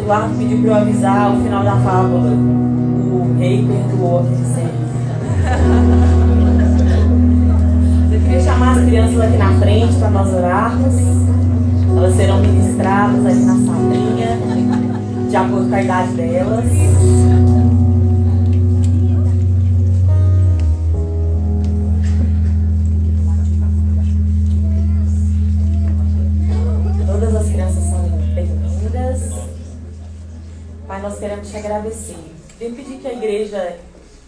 Eduardo pediu para eu avisar o final da fábula. O rei perdoou aquele servo. Eu queria chamar as crianças aqui na frente para nós orarmos. Elas serão ministradas ali na salinha, de acordo com a idade delas. Todas as crianças são bem-vindas. Pai, nós queremos te agradecer. Eu pedir que a igreja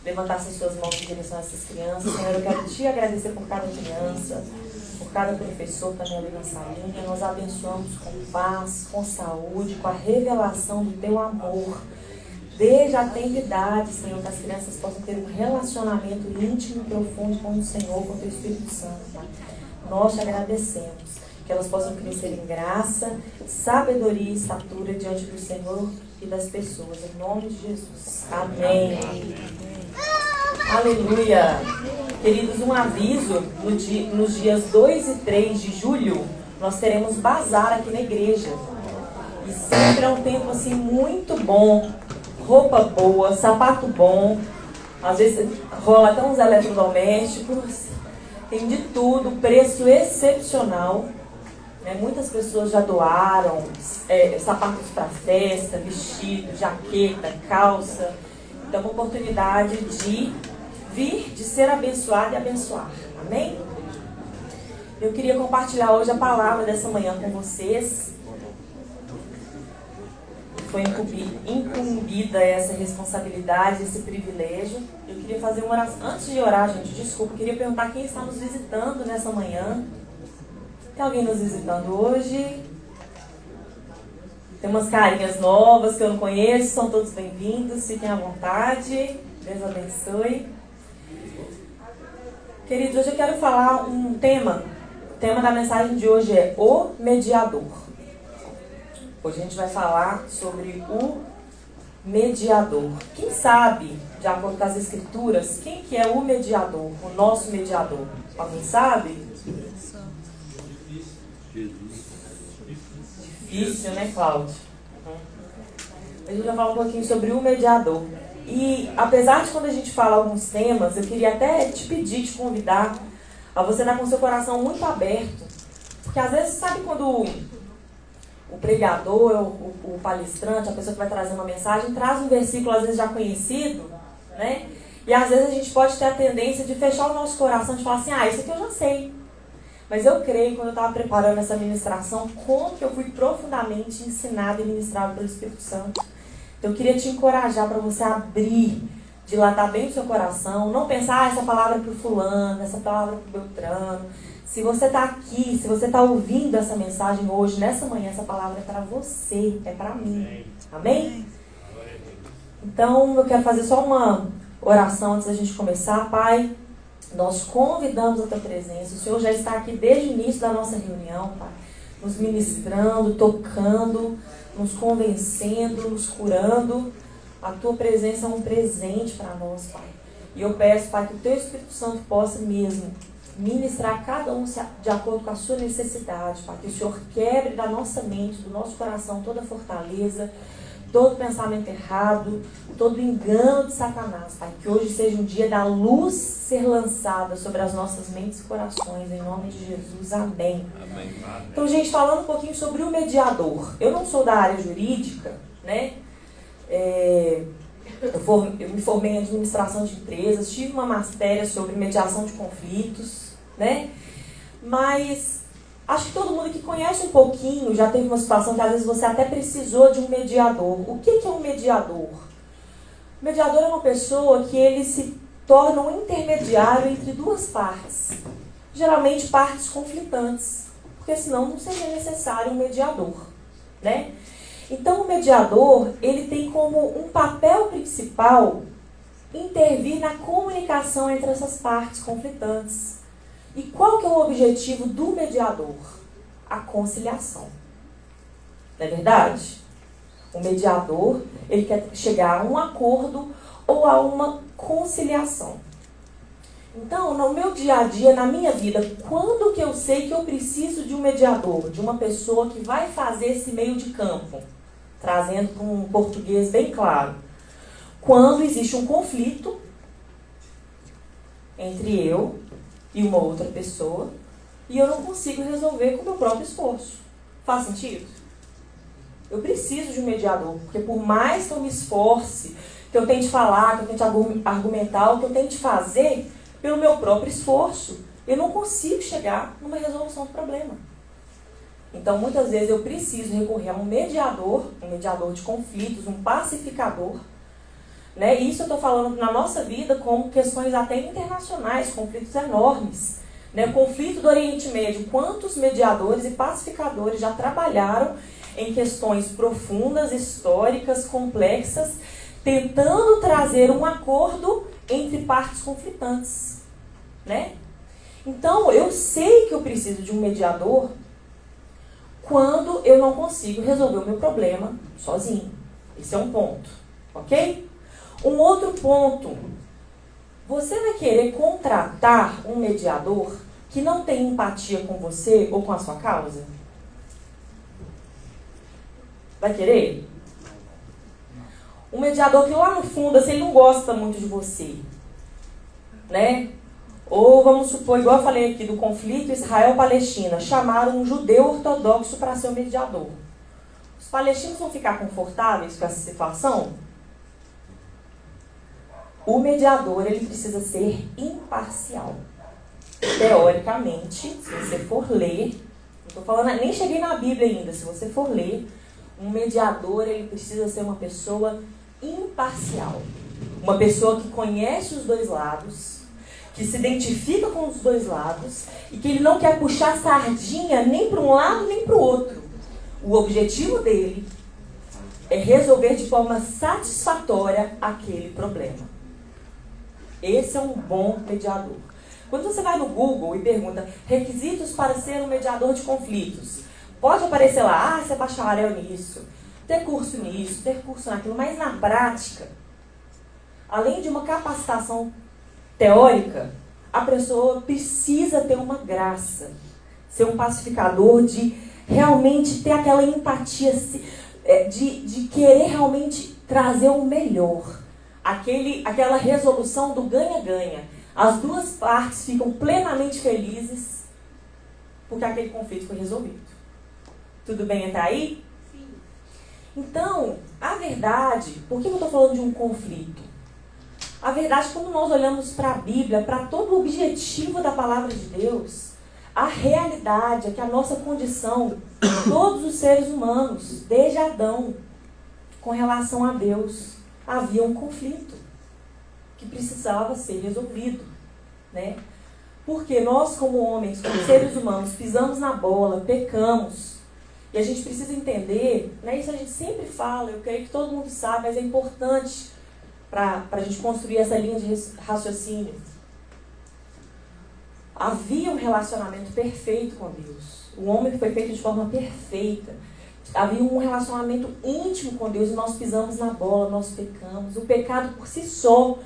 levantasse as suas mãos em direção a essas crianças. Senhor, eu quero te agradecer por cada criança, por cada professor também ali na salinha. Nós abençoamos com paz, com saúde, com a revelação do teu amor. Desde a tenridade, Senhor, que as crianças possam ter um relacionamento íntimo e profundo com o Senhor, com o teu Espírito Santo, Pai. Nós te agradecemos. Que elas possam crescer em graça, sabedoria e estatura diante do Senhor e das pessoas. Em nome de Jesus. Amém. Aleluia. Queridos, um aviso. Nos dias 2 e 3 de julho, nós teremos bazar aqui na igreja. E sempre é um tempo assim muito bom. Roupa boa, sapato bom. Às vezes rola até uns eletrodomésticos. Tem de tudo, preço excepcional. Muitas pessoas já doaram sapatos para festa, vestido, jaqueta, calça. Então, uma oportunidade de vir, de ser abençoado e abençoar. Amém? Eu queria compartilhar hoje a palavra dessa manhã com vocês. Foi incumbida essa responsabilidade, esse privilégio. Eu queria fazer uma oração. Antes de orar, gente, desculpa, eu queria perguntar quem está nos visitando nessa manhã. Tem alguém nos visitando hoje? Tem umas carinhas novas que eu não conheço, são todos bem-vindos, fiquem à vontade. Deus abençoe. Queridos, hoje eu quero falar um tema. O tema da mensagem de hoje é o mediador. Hoje a gente vai falar sobre o mediador. Quem sabe, de acordo com as escrituras, quem que é o mediador, o nosso mediador? Alguém sabe? Difícil, né, Cláudio? A gente vai falar um pouquinho sobre o mediador. E apesar de quando a gente fala alguns temas, eu queria até te pedir, te convidar a você estar com seu coração muito aberto. Porque às vezes, sabe quando o pregador, o palestrante, a pessoa que vai trazer uma mensagem, traz um versículo às vezes já conhecido, né? E às vezes a gente pode ter a tendência de fechar o nosso coração e falar assim, isso aqui eu já sei. Mas eu creio, quando eu estava preparando essa ministração, como que eu fui profundamente ensinada e ministrada pelo Espírito Santo. Então eu queria te encorajar para você abrir, dilatar bem o seu coração, não pensar, essa palavra é para o fulano, essa palavra é para o Beltrano. Se você está aqui, se você está ouvindo essa mensagem hoje, nessa manhã, essa palavra é para você, é para mim. Amém? Então eu quero fazer só uma oração antes da gente começar. Pai, nós convidamos a tua presença. O Senhor já está aqui desde o início da nossa reunião, Pai, nos ministrando, tocando, nos convencendo, nos curando. A tua presença é um presente para nós, Pai. E eu peço, Pai, que o teu Espírito Santo possa mesmo ministrar cada um de acordo com a sua necessidade, Pai. Que o Senhor quebre da nossa mente, do nosso coração, toda fortaleza, todo pensamento errado, todo engano de Satanás, Pai. Que hoje seja um dia da luz ser lançada sobre as nossas mentes e corações, em nome de Jesus. Amém. Amém. Então, gente, falando um pouquinho sobre o mediador. Eu não sou da área jurídica, né? Eu me formei em administração de empresas, tive uma matéria sobre mediação de conflitos, né? Mas acho que todo mundo que conhece um pouquinho já teve uma situação que às vezes você até precisou de um mediador. O que é um mediador? O mediador é uma pessoa que ele se torna um intermediário entre duas partes. Geralmente partes conflitantes, porque senão não seria necessário um mediador, né? Então o mediador, ele tem como um papel principal intervir na comunicação entre essas partes conflitantes. E qual que é o objetivo do mediador? A conciliação. Não é verdade? O mediador, ele quer chegar a um acordo ou a uma conciliação. Então, no meu dia a dia, na minha vida, quando que eu sei que eu preciso de um mediador, de uma pessoa que vai fazer esse meio de campo? trazendo para um português bem claro. Quando existe um conflito entre eu e uma outra pessoa e eu não consigo resolver com o meu próprio esforço. Faz sentido? Eu preciso de um mediador, porque por mais que eu me esforce, que eu tente falar, que eu tente argumentar, o que eu tente fazer, pelo meu próprio esforço, eu não consigo chegar numa resolução do problema. Então, muitas vezes eu preciso recorrer a um mediador de conflitos, um pacificador, né? Isso eu estou falando na nossa vida como questões até internacionais, conflitos enormes. Né? O conflito do Oriente Médio, quantos mediadores e pacificadores já trabalharam em questões profundas, históricas, complexas, tentando trazer um acordo entre partes conflitantes, né? Então, eu sei que eu preciso de um mediador quando eu não consigo resolver o meu problema sozinho. Esse é um ponto, ok? Um outro ponto, você vai querer contratar um mediador que não tem empatia com você ou com a sua causa? Vai querer? Um mediador que lá no fundo, assim, ele não gosta muito de você, né? Ou vamos supor, igual eu falei aqui do conflito Israel-Palestina, chamaram um judeu ortodoxo para ser o mediador. Os palestinos vão ficar confortáveis com essa situação? O mediador, ele precisa ser imparcial. Teoricamente, se você for ler, não estou falando, nem cheguei na Bíblia ainda, se você for ler, um mediador, ele precisa ser uma pessoa imparcial. Uma pessoa que conhece os dois lados, que se identifica com os dois lados e que ele não quer puxar sardinha nem para um lado nem para o outro. O objetivo dele é resolver de forma satisfatória aquele problema. Esse é um bom mediador. Quando você vai no Google e pergunta requisitos para ser um mediador de conflitos, pode aparecer lá, você é bacharel nisso, ter curso nisso, ter curso naquilo, mas na prática, além de uma capacitação teórica, a pessoa precisa ter uma graça, ser um pacificador, de realmente ter aquela empatia, de querer realmente trazer o melhor, aquela resolução do ganha-ganha. As duas partes ficam plenamente felizes porque aquele conflito foi resolvido. Tudo bem até aí? Sim. Então, a verdade, por que eu estou falando de um conflito? A verdade, quando nós olhamos para a Bíblia, para todo o objetivo da palavra de Deus, a realidade é que a nossa condição, todos os seres humanos, desde Adão, com relação a Deus, havia um conflito que precisava ser resolvido, né? Porque nós, como homens, como seres humanos, pisamos na bola, pecamos, e a gente precisa entender, né? Isso a gente sempre fala, eu creio que todo mundo sabe, mas é importante para a gente construir essa linha de raciocínio. Havia um relacionamento perfeito com Deus. O homem foi feito de forma perfeita. Havia um relacionamento íntimo com Deus e nós pisamos na bola, nós pecamos. O pecado por si só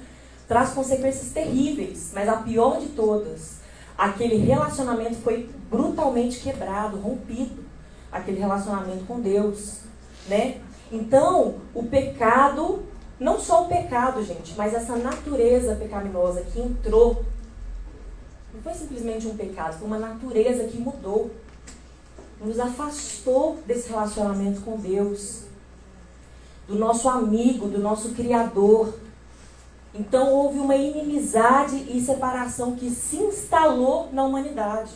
traz consequências terríveis, mas a pior de todas, aquele relacionamento foi brutalmente quebrado, rompido. Aquele relacionamento com Deus, né? Então, o pecado, não só o pecado, gente, mas essa natureza pecaminosa que entrou, não foi simplesmente um pecado, foi uma natureza que mudou, nos afastou desse relacionamento com Deus, do nosso amigo, do nosso Criador. Então houve uma inimizade e separação que se instalou na humanidade.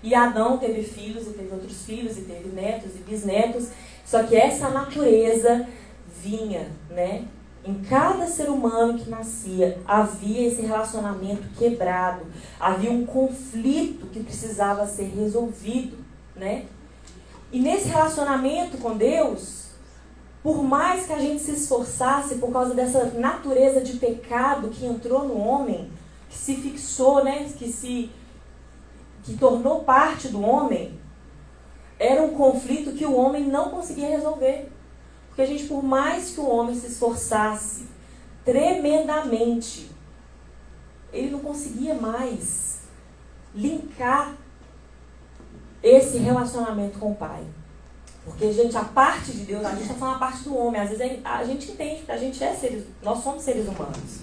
E Adão teve filhos, e teve outros filhos, e teve netos e bisnetos, só que essa natureza vinha, né? Em cada ser humano que nascia, havia esse relacionamento quebrado, havia um conflito que precisava ser resolvido, né? E nesse relacionamento com Deus, por mais que a gente se esforçasse por causa dessa natureza de pecado que entrou no homem, que se fixou, né? que tornou parte do homem, era um conflito que o homem não conseguia resolver. Porque a gente, por mais que o homem se esforçasse tremendamente, ele não conseguia mais linkar esse relacionamento com o Pai. Porque, gente, a parte de Deus, a gente está falando a parte do homem. Às vezes a gente entende que a gente nós somos seres humanos.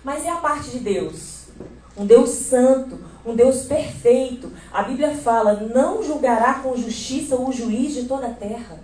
Mas é a parte de Deus. Um Deus santo, um Deus perfeito. A Bíblia fala, não julgará com justiça o juiz de toda a terra.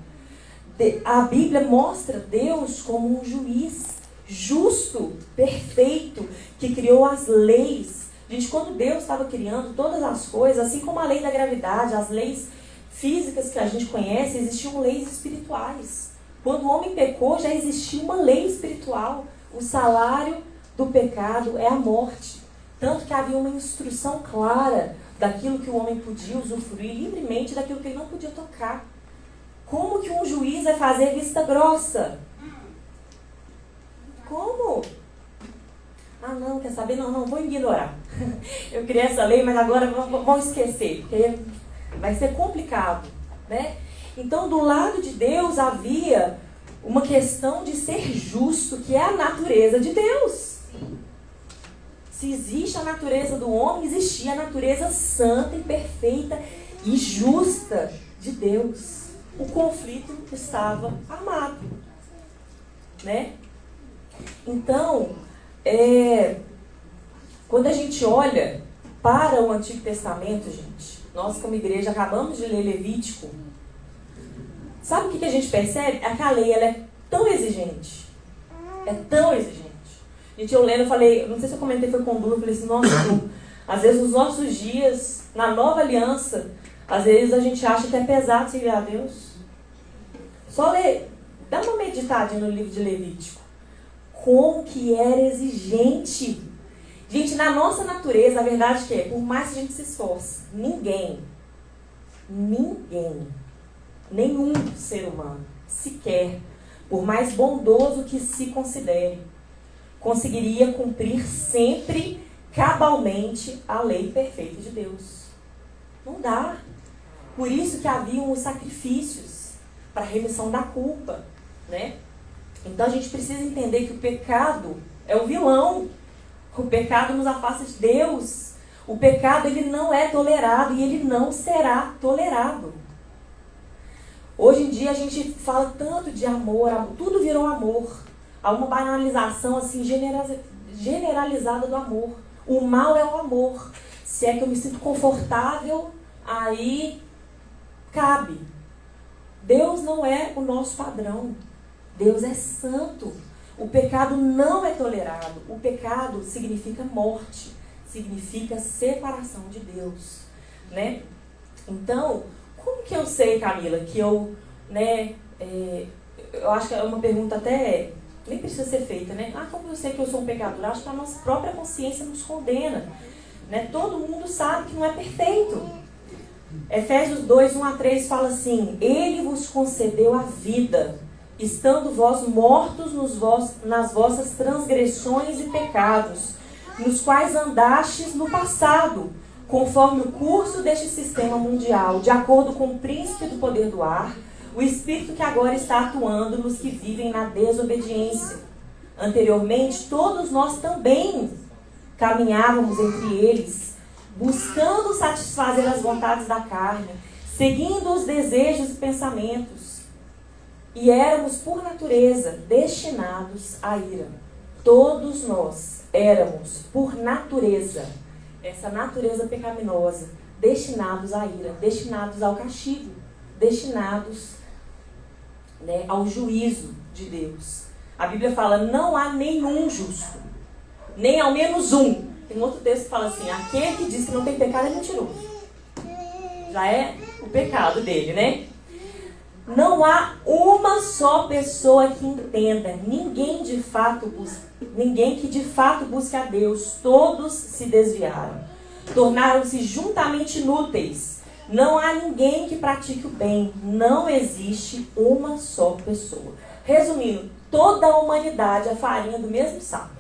A Bíblia mostra Deus como um juiz justo, perfeito, que criou as leis. Gente, quando Deus estava criando todas as coisas, assim como a lei da gravidade, as leis físicas que a gente conhece, existiam leis espirituais. Quando o homem pecou, já existia uma lei espiritual. O salário do pecado é a morte. Tanto que havia uma instrução clara daquilo que o homem podia usufruir livremente, daquilo que ele não podia tocar. Como que um juiz vai fazer vista grossa? Como? Ah, não, quer saber? Não, vou ignorar. Eu criei essa lei, mas agora vamos esquecer, porque vai ser complicado, né? Então, do lado de Deus havia uma questão de ser justo, que é a natureza de Deus. Se existe a natureza do homem, existia a natureza santa e perfeita e justa de Deus. O conflito estava armado, né? Então, quando a gente olha para o Antigo Testamento, gente, nós como igreja acabamos de ler Levítico, sabe o que a gente percebe? É que a lei ela é tão exigente, Gente, eu lendo, eu falei, não sei se eu comentei, foi com o Bruno, eu falei assim, nossa, às vezes nos nossos dias, na nova aliança, às vezes a gente acha que é pesado servir a Deus. Só ler, dá uma meditadinha no livro de Levítico. Como que era exigente. Gente, na nossa natureza, a verdade é que por mais que a gente se esforce, ninguém, nenhum ser humano, sequer, por mais bondoso que se considere, conseguiria cumprir sempre, cabalmente, a lei perfeita de Deus. Não dá. Por isso que haviam os sacrifícios para a remissão da culpa, né? Então a gente precisa entender que o pecado é o vilão. O pecado nos afasta de Deus. O pecado ele não é tolerado e ele não será tolerado. Hoje em dia a gente fala tanto de amor, tudo virou amor. Há uma banalização assim, generalizada do amor. O mal é o amor. Se é que eu me sinto confortável, aí cabe. Deus não é o nosso padrão. Deus é santo. O pecado não é tolerado. O pecado significa morte. Significa separação de Deus. Né? Então, como que eu sei, Camila, que eu... né, eu acho que é uma pergunta até... nem precisa ser feita, né? Ah, como eu sei que eu sou um pecador? Acho que a nossa própria consciência nos condena. Né? Todo mundo sabe que não é perfeito. Efésios 2, 1-3 fala assim: Ele vos concedeu a vida, estando vós mortos nas vossas transgressões e pecados, nos quais andastes no passado, conforme o curso deste sistema mundial, de acordo com o príncipe do poder do ar, o espírito que agora está atuando nos que vivem na desobediência. Anteriormente, todos nós também caminhávamos entre eles, buscando satisfazer as vontades da carne, seguindo os desejos e pensamentos. E éramos, por natureza, destinados à ira. Todos nós éramos, por natureza, essa natureza pecaminosa, destinados à ira, destinados ao castigo, destinados, né, ao juízo de Deus. A Bíblia fala, não há nenhum justo, nem ao menos um. Tem outro texto que fala assim, aquele que diz que não tem pecado é mentiroso. Já é o pecado dele, né? Não há uma só pessoa que entenda, ninguém que de fato busque a Deus. Todos se desviaram, tornaram-se juntamente inúteis. Não há ninguém que pratique o bem. Não existe uma só pessoa. Resumindo, toda a humanidade é farinha do mesmo saco.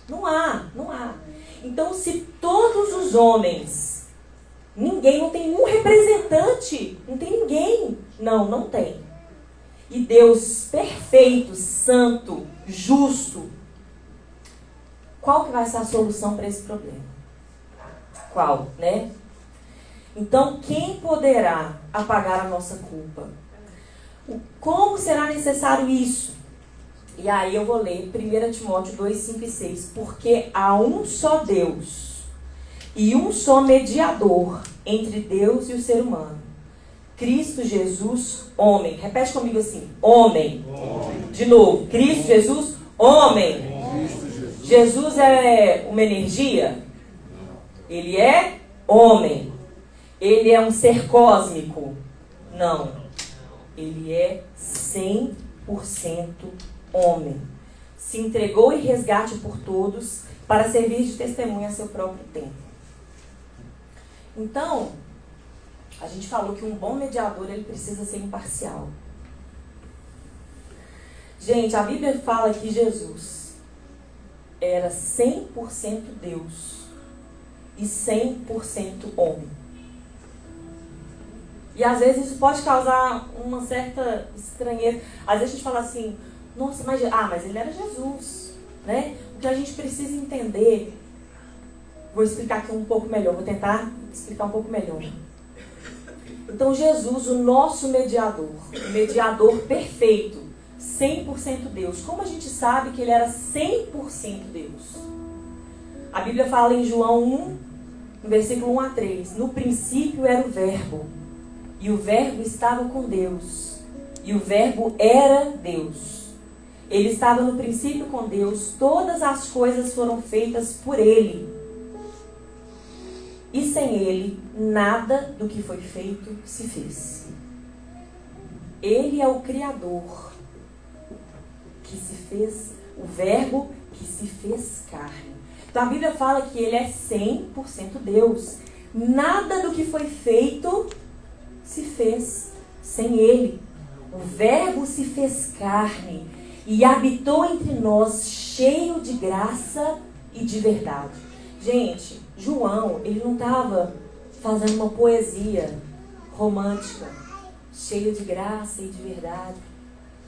Não há. Então, se todos os homens, não tem um representante, não tem ninguém. Não tem. E Deus perfeito, santo, justo, qual que vai ser a solução para esse problema? Qual, né? Então, quem poderá apagar a nossa culpa? Como será necessário isso? E aí eu vou ler 1 Timóteo 2, 5 e 6. Porque há um só Deus e um só mediador entre Deus e o ser humano. Cristo Jesus, homem. Repete comigo assim, homem. De novo, Cristo Jesus, homem. Jesus é uma energia? Ele é homem. Ele é um ser cósmico? Não. Ele é 100% homem. Se entregou em resgate por todos para servir de testemunha a seu próprio tempo. Então, a gente falou que um bom mediador ele precisa ser imparcial. Gente, a Bíblia fala que Jesus era 100% Deus e 100% homem. E às vezes isso pode causar uma certa estranheza. Às vezes a gente fala assim, nossa, mas ele era Jesus, né? O que a gente precisa entender, vou explicar aqui um pouco melhor, vou tentar explicar um pouco melhor. Então Jesus, o nosso mediador, o mediador perfeito, 100% Deus. Como a gente sabe que ele era 100% Deus? A Bíblia fala em João 1, no versículo 1 a 3. No princípio era o Verbo, e o Verbo estava com Deus, e o Verbo era Deus. Ele estava no princípio com Deus, todas as coisas foram feitas por ele. E sem ele, nada do que foi feito se fez. Ele é o Criador, que se fez, o Verbo que se fez carne. Então a Bíblia fala que ele é 100% Deus. Nada do que foi feito se fez sem ele. O Verbo se fez carne e habitou entre nós, cheio de graça e de verdade. Gente, João, ele não estava fazendo uma poesia romântica, cheia de graça e de verdade.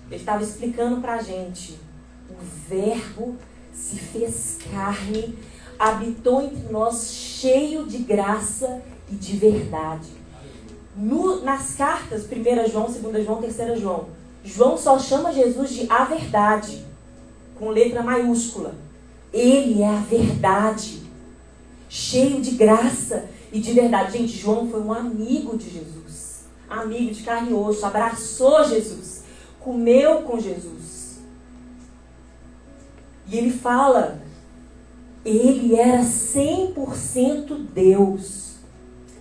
Ele estava explicando para a gente, o Verbo se fez carne, habitou entre nós, cheio de graça e de verdade. Nas cartas, 1 João, 2 João, 3 João, João só chama Jesus de a verdade, com letra maiúscula. Ele é a verdade, cheio de graça e de verdade. Gente, João foi um amigo de Jesus, amigo de carne e osso, abraçou Jesus, comeu com Jesus. E ele fala, ele era 100% Deus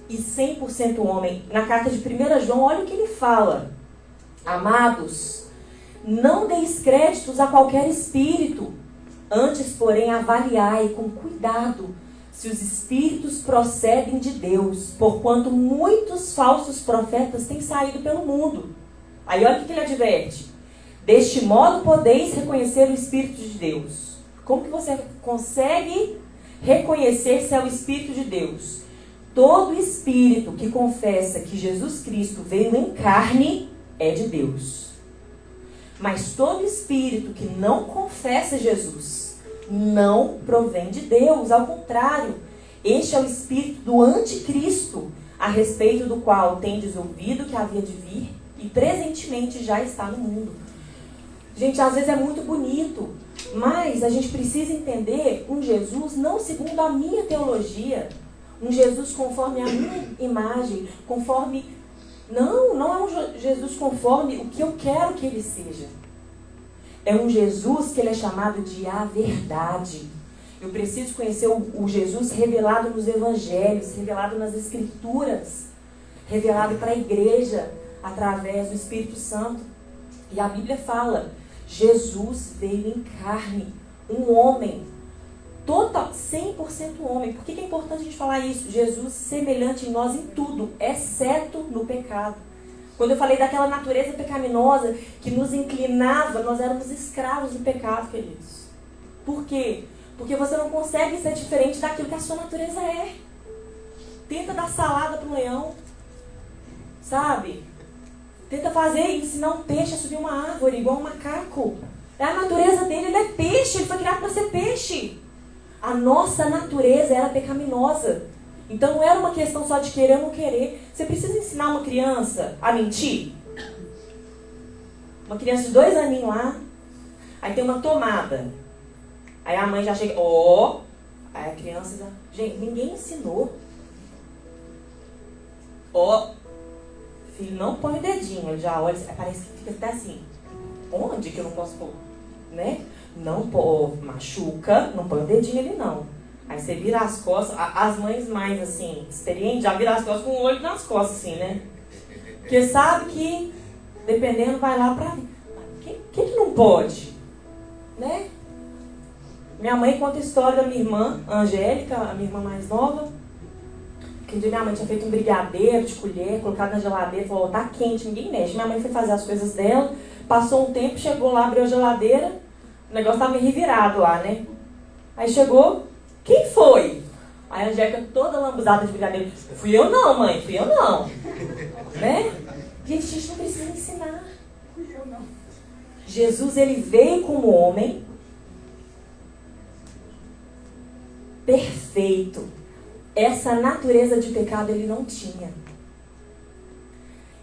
e 100% homem. Na carta de 1 João, olha o que ele fala. Amados, não deis créditos a qualquer espírito, antes, porém, avaliai com cuidado se os espíritos procedem de Deus, porquanto muitos falsos profetas têm saído pelo mundo. Aí olha o que ele adverte. Deste modo podeis reconhecer o Espírito de Deus. Como que você consegue reconhecer se é o Espírito de Deus? Todo espírito que confessa que Jesus Cristo veio em carne é de Deus. Mas todo espírito que não confessa Jesus não provém de Deus. Ao contrário, este é o espírito do anticristo, a respeito do qual tendes ouvido que havia de vir e presentemente já está no mundo. Gente, às vezes é muito bonito, mas a gente precisa entender um Jesus não segundo a minha teologia, um Jesus conforme a minha imagem, conforme... Não é um Jesus conforme o que eu quero que ele seja. É um Jesus que ele é chamado de a verdade. Eu preciso conhecer o Jesus revelado nos evangelhos, revelado nas escrituras, revelado para a igreja através do Espírito Santo. E a Bíblia fala, Jesus veio em carne, um homem, total, 100% homem. Por que é importante a gente falar isso? Jesus semelhante em nós em tudo, exceto no pecado. Quando eu falei daquela natureza pecaminosa que nos inclinava, nós éramos escravos do pecado, queridos. Por quê? Porque você não consegue ser diferente daquilo que a sua natureza é. Tenta dar salada para um leão, sabe? Tenta ensinar um peixe a subir uma árvore, igual um macaco. É a natureza dele, ele é peixe, ele foi criado para ser peixe. A nossa natureza era pecaminosa. Então não era uma questão só de querer ou não querer. Você precisa ensinar uma criança a mentir? Uma criança de 2 aninhos lá, aí tem uma tomada. Aí a mãe já chega, aí a criança já... Gente, ninguém ensinou. Filho, não põe o dedinho. Ele já olha, parece que fica até assim. Onde que eu não posso pôr? Né? Não machuca, não põe o dedinho ali não. Aí você vira as costas, as mães mais assim, experientes, já viram as costas com o olho nas costas assim, né? Porque sabe que, dependendo, vai lá pra... que não pode? Né? Minha mãe conta a história da minha irmã, Angélica, a minha irmã mais nova. Que um dia minha mãe tinha feito um brigadeiro de colher, colocado na geladeira, falou, tá quente, ninguém mexe. Minha mãe foi fazer as coisas dela, passou um tempo, chegou lá, abriu a geladeira, o negócio tava revirado lá, né? Aí chegou, quem foi? Aí a Angélica toda lambuzada de brigadeiro, fui eu não, mãe, fui eu não. Né? Gente, a gente não precisa ensinar. Jesus, ele veio como homem perfeito. Essa natureza de pecado ele não tinha.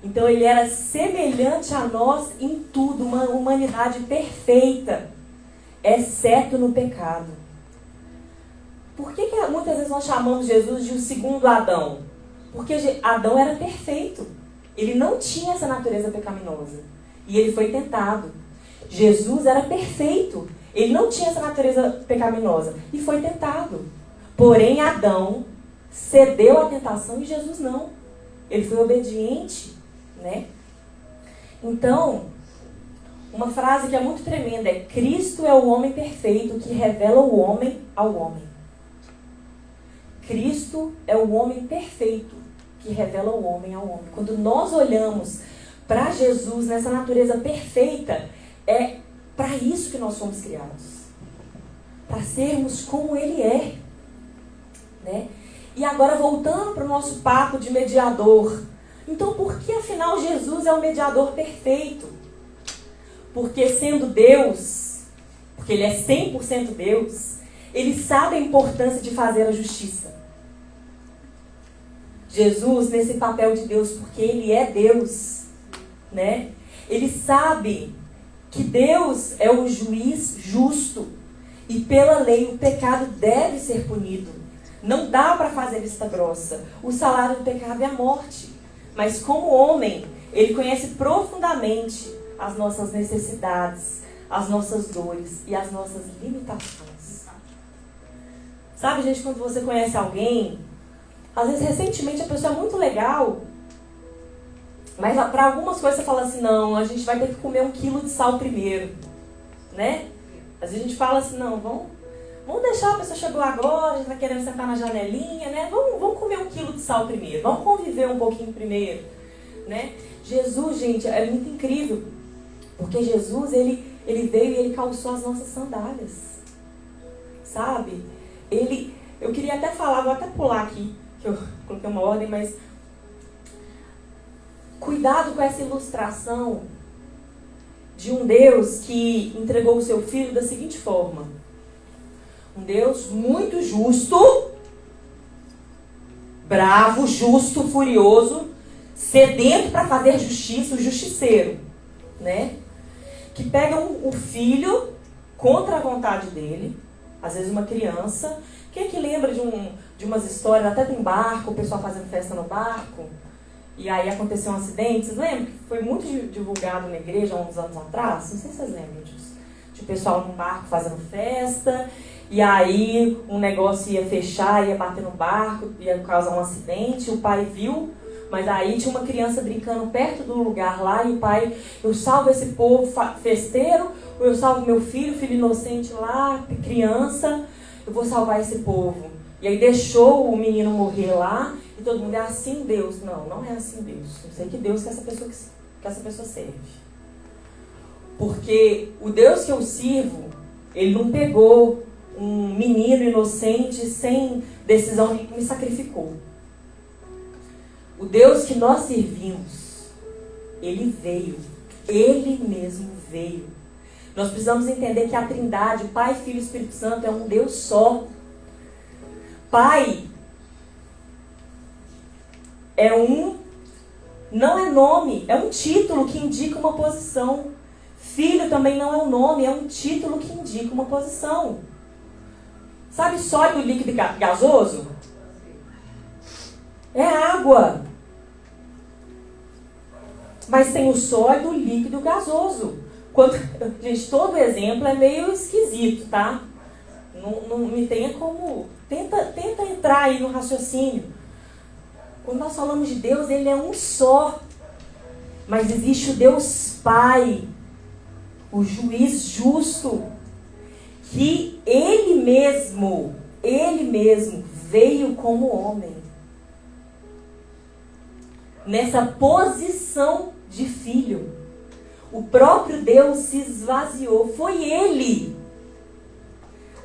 Então ele era semelhante a nós em tudo, uma humanidade perfeita, exceto no pecado. Por que muitas vezes nós chamamos Jesus de o segundo Adão? Porque Adão era perfeito. Ele não tinha essa natureza pecaminosa. E ele foi tentado. Jesus era perfeito. Ele não tinha essa natureza pecaminosa. E foi tentado. Porém, Adão cedeu à tentação e Jesus não. Ele foi obediente, né? Então, uma frase que é muito tremenda é: Cristo é o homem perfeito que revela o homem ao homem. Cristo é o homem perfeito que revela o homem ao homem. Quando nós olhamos para Jesus nessa natureza perfeita, é para isso que nós fomos criados. Para sermos como Ele é. Né? E agora voltando para o nosso papo de mediador. Então por que afinal Jesus é o mediador perfeito? Porque sendo Deus, porque Ele é 100% Deus, Ele sabe a importância de fazer a justiça. Jesus nesse papel de Deus, porque Ele é Deus, né? Ele sabe que Deus é o juiz justo e pela lei o pecado deve ser punido. Não dá para fazer vista grossa. O salário do pecado é a morte. Mas como homem, Ele conhece profundamente as nossas necessidades, as nossas dores e as nossas limitações. Sabe, gente, quando você conhece alguém, às vezes recentemente a pessoa é muito legal, mas para algumas coisas você fala assim, não, a gente vai ter que comer 1 quilo de sal primeiro. Né? Às vezes a gente fala assim, não, vamos deixar, a pessoa chegou agora, já está querendo sentar na janelinha, né? Vamos comer 1 quilo de sal primeiro, vamos conviver um pouquinho primeiro, né? Jesus, gente, é muito incrível, porque Jesus, ele veio e ele calçou as nossas sandálias, sabe? Eu queria até falar, vou até pular aqui, que eu coloquei uma ordem, mas cuidado com essa ilustração de um Deus que entregou o seu Filho da seguinte forma. Um Deus muito justo, bravo, justo, furioso, sedento para fazer justiça, o justiceiro, né? Que pega um filho contra a vontade dele, às vezes uma criança. Quem é que lembra de umas histórias, até de um barco, o pessoal fazendo festa no barco, e aí aconteceu um acidente? Vocês lembram? Foi muito divulgado na igreja há uns anos atrás, não sei se vocês lembram disso. De o pessoal num barco fazendo festa, e aí um negócio ia fechar, ia bater no barco, ia causar um acidente, o pai viu, mas aí tinha uma criança brincando perto do lugar lá, e o pai, eu salvo esse povo festeiro, ou eu salvo meu filho inocente lá, criança, eu vou salvar esse povo. E aí deixou o menino morrer lá, e todo mundo, é assim Deus. Não é assim Deus. Não sei que Deus que essa pessoa serve. Porque o Deus que eu sirvo, Ele não pegou um menino inocente, sem decisão, e me sacrificou. O Deus que nós servimos, Ele veio. Ele mesmo veio. Nós precisamos entender que a Trindade, Pai, Filho e Espírito Santo, é um Deus só. Pai Não é nome, é um título que indica uma posição. Filho também não é um nome, é um título que indica uma posição. Sabe sólido, líquido e gasoso? É água. Mas tem o sólido, o líquido e o gasoso. Gente, todo exemplo é meio esquisito, tá? Não me tenha como... Tenta entrar aí no raciocínio. Quando nós falamos de Deus, Ele é um só. Mas existe o Deus Pai, o juiz justo, que Ele mesmo veio como homem. Nessa posição de filho. O próprio Deus se esvaziou. Foi Ele.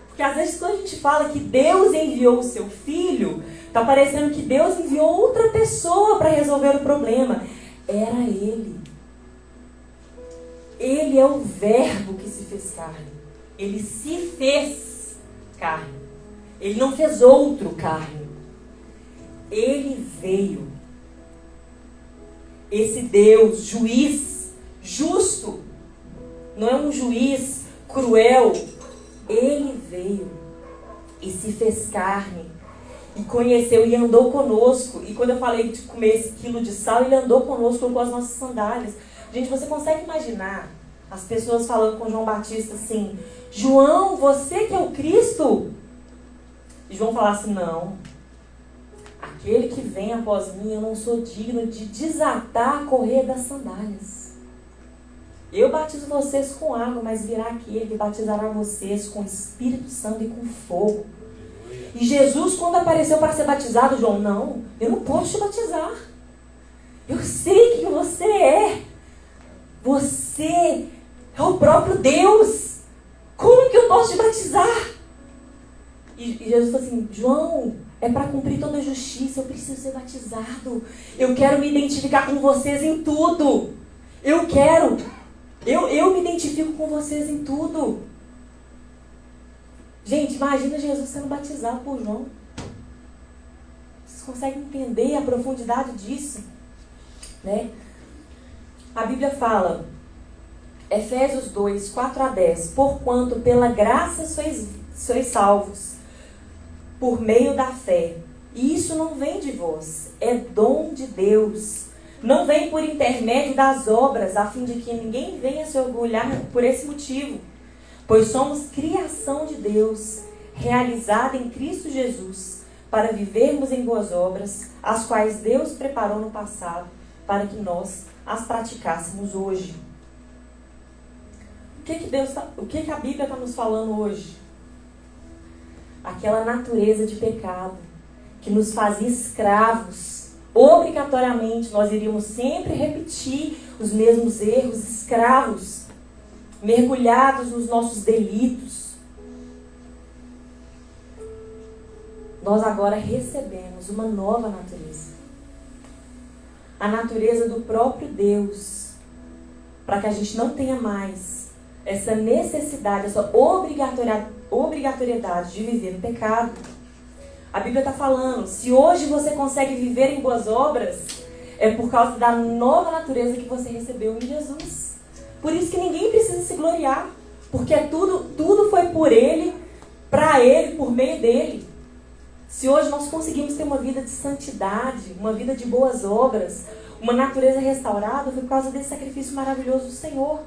Porque às vezes quando a gente fala que Deus enviou o seu filho, está parecendo que Deus enviou outra pessoa para resolver o problema. Era Ele. Ele é o verbo que se fez carne. Ele se fez carne. Ele não fez outro carne. Ele veio. Esse Deus, juiz justo, não é um juiz cruel. Ele veio e se fez carne e conheceu e andou conosco. E quando eu falei de comer esse quilo de sal, Ele andou conosco com as nossas sandálias. Gente, você consegue imaginar as pessoas falando com João Batista assim: João, você que é o Cristo? E João falasse assim: não, aquele que vem após mim, eu não sou digno de desatar a correia das sandálias. Eu batizo vocês com água, mas virá aquele que batizará vocês com Espírito Santo e com fogo. E Jesus, quando apareceu para ser batizado, João, não, eu não posso te batizar. Eu sei quem você é. Você é o próprio Deus. Como que eu posso te batizar? E Jesus falou assim: João, é para cumprir toda a justiça, eu preciso ser batizado. Eu quero me identificar com vocês em tudo. Eu me identifico com vocês em tudo. Gente, imagina Jesus sendo batizado por João. Vocês conseguem entender a profundidade disso? Né? A Bíblia fala, Efésios 2, 4-10, porquanto pela graça sois salvos, por meio da fé. E isso não vem de vós, é dom de Deus. Não vem por intermédio das obras, a fim de que ninguém venha se orgulhar por esse motivo. Pois somos criação de Deus, realizada em Cristo Jesus, para vivermos em boas obras, as quais Deus preparou no passado, para que nós as praticássemos hoje. O que a Bíblia está nos falando hoje? Aquela natureza de pecado que nos fazia escravos. Obrigatoriamente nós iríamos sempre repetir os mesmos erros, escravos, mergulhados nos nossos delitos. Nós agora recebemos uma nova natureza. A natureza do próprio Deus, para que a gente não tenha mais essa necessidade, essa obrigatoriedade de viver no pecado. A Bíblia está falando, se hoje você consegue viver em boas obras, é por causa da nova natureza que você recebeu em Jesus. Por isso que ninguém precisa se gloriar, porque tudo foi por Ele, para Ele, por meio dEle. Se hoje nós conseguimos ter uma vida de santidade, uma vida de boas obras, uma natureza restaurada, foi por causa desse sacrifício maravilhoso do Senhor.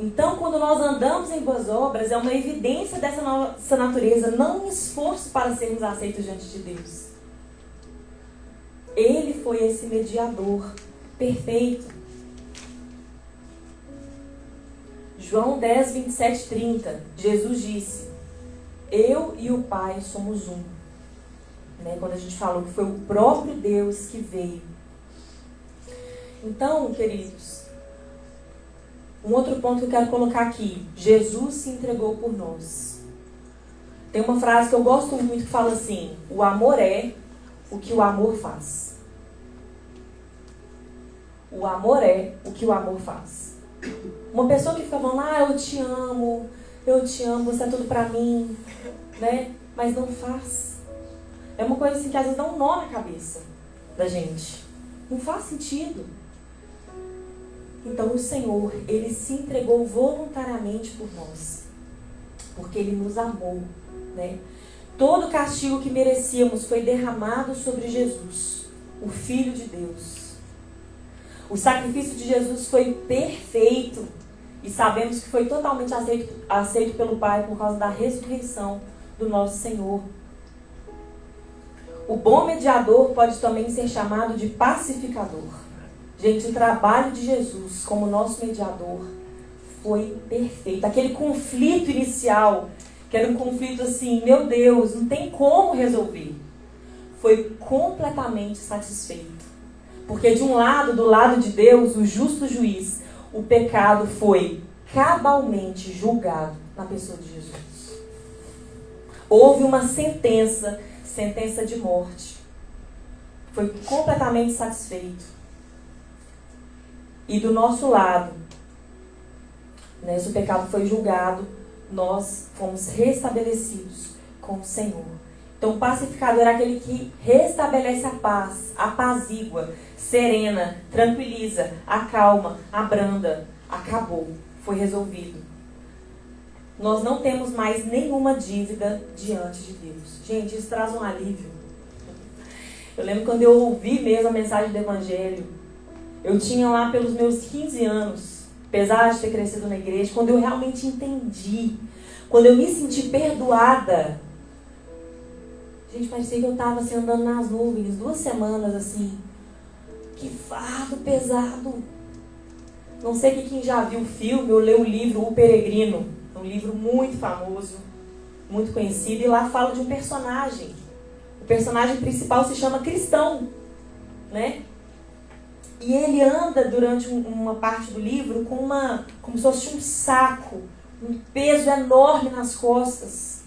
Então, quando nós andamos em boas obras, é uma evidência dessa nossa natureza, não um esforço para sermos aceitos diante de Deus. Ele foi esse mediador perfeito. João 10, 27, 30, Jesus disse: eu e o Pai somos um. Quando a gente falou que foi o próprio Deus que veio. Então, queridos, um outro ponto que eu quero colocar aqui. Jesus se entregou por nós. Tem uma frase que eu gosto muito que fala assim: o amor é o que o amor faz. O amor é o que o amor faz. Uma pessoa que fica falando, eu te amo, você é tudo pra mim, né? Mas não faz. É uma coisa assim que às vezes dá um nó na cabeça da gente. Não faz sentido. Então o Senhor, Ele se entregou voluntariamente por nós. Porque Ele nos amou, né? Todo o castigo que merecíamos foi derramado sobre Jesus, o Filho de Deus. O sacrifício de Jesus foi perfeito. E sabemos que foi totalmente aceito pelo Pai por causa da ressurreição do nosso Senhor. O bom mediador pode também ser chamado de pacificador. Gente, o trabalho de Jesus como nosso mediador foi perfeito. Aquele conflito inicial, que era um conflito assim, meu Deus, não tem como resolver, foi completamente satisfeito. Porque de um lado, do lado de Deus, o justo juiz, o pecado foi cabalmente julgado na pessoa de Jesus. Houve uma sentença de morte. Foi completamente satisfeito. E do nosso lado, né, se o pecado foi julgado, nós fomos restabelecidos com o Senhor. Então o pacificador é aquele que restabelece a paz, apazigua, serena, tranquiliza, acalma, abranda. Acabou, foi resolvido. Nós não temos mais nenhuma dívida diante de Deus. Gente, isso traz um alívio. Eu lembro quando eu ouvi mesmo a mensagem do Evangelho. Eu tinha lá pelos meus 15 anos, apesar de ter crescido na igreja, quando eu realmente entendi, quando eu me senti perdoada. Gente, parecia que eu estava assim, andando nas nuvens, 2 semanas assim. Que fardo pesado. Não sei que quem já viu o filme ou leu o livro O Peregrino. É um livro muito famoso, muito conhecido. E lá fala de um personagem. O personagem principal se chama Cristão, né? E ele anda durante uma parte do livro com como se fosse um saco, um peso enorme nas costas.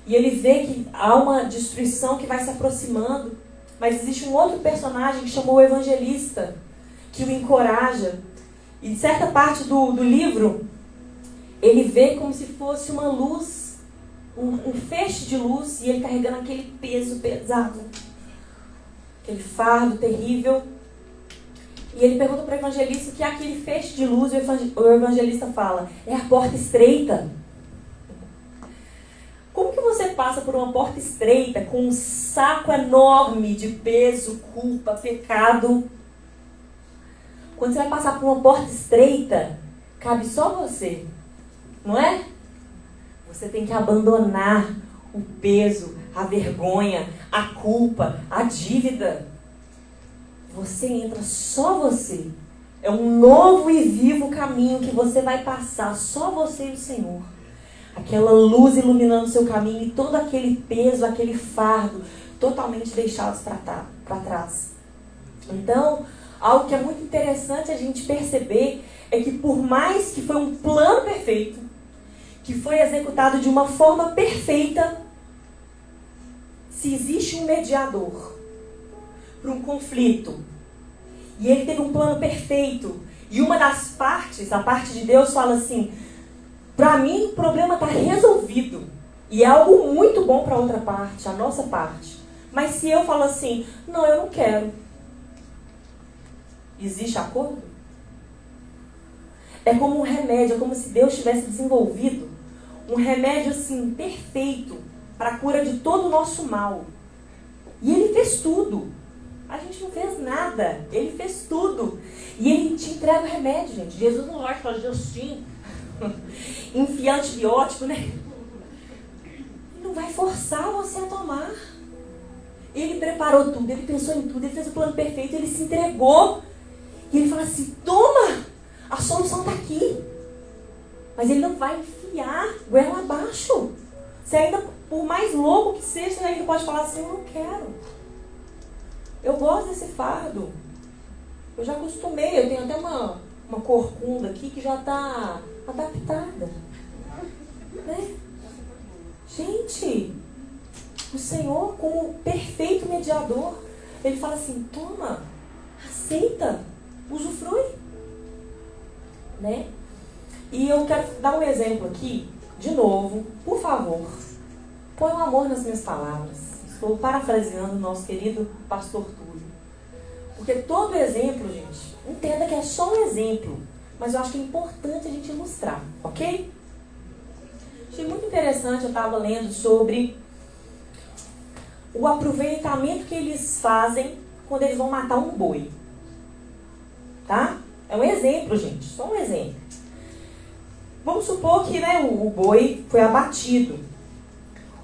E ele vê que há uma destruição que vai se aproximando. Mas existe um outro personagem que chamou o Evangelista, que o encoraja. E em certa parte do livro, ele vê como se fosse uma luz, um feixe de luz, e ele carregando aquele peso pesado, aquele fardo terrível. E ele pergunta para o evangelista o que é aquele feixe de luz, e o evangelista fala, é a porta estreita. Como que você passa por uma porta estreita com um saco enorme de peso, culpa, pecado? Quando você vai passar por uma porta estreita, cabe só você, não é? Você tem que abandonar o peso, a vergonha, a culpa, a dívida. Você entra, só você. É um novo e vivo caminho que você vai passar, só você e o Senhor. Aquela luz iluminando o seu caminho e todo aquele peso, aquele fardo, totalmente deixados para trás. Então, algo que é muito interessante a gente perceber é que por mais que foi um plano perfeito, que foi executado de uma forma perfeita, se existe um mediador para um conflito, e ele teve um plano perfeito, e uma das partes, a parte de Deus fala assim, para mim o problema está resolvido, e é algo muito bom para a outra parte, a nossa parte. Mas se eu falo assim, não, eu não quero, existe acordo? É como um remédio, é como se Deus tivesse desenvolvido um remédio assim, perfeito para a cura de todo o nosso mal. E ele fez tudo. A gente não fez nada. Ele fez tudo. E ele te entrega o remédio, gente. Jesus não vai fazer assim, enfiar antibiótico, né? Ele não vai forçar você a tomar. Ele preparou tudo, ele pensou em tudo, ele fez o plano perfeito, ele se entregou. E ele fala assim, toma, a solução está aqui. Mas ele não vai enfiar goela abaixo. Você ainda, por mais louco que seja, você ainda pode falar assim, eu não quero. Eu gosto desse fardo. Eu já acostumei, eu tenho até uma corcunda aqui que já está adaptada. Né? Gente, o Senhor, como perfeito mediador, ele fala assim, toma, aceita, usufrui. Né? E eu quero dar um exemplo aqui, de novo, por favor, põe o amor nas minhas palavras. Estou parafraseando o nosso querido pastor Túlio. Porque todo exemplo, gente, entenda que é só um exemplo, mas eu acho que é importante a gente ilustrar, ok? Achei muito interessante, eu estava lendo sobre o aproveitamento que eles fazem quando eles vão matar um boi. Tá? É um exemplo, gente, só um exemplo. Vamos supor que, né, o boi foi abatido.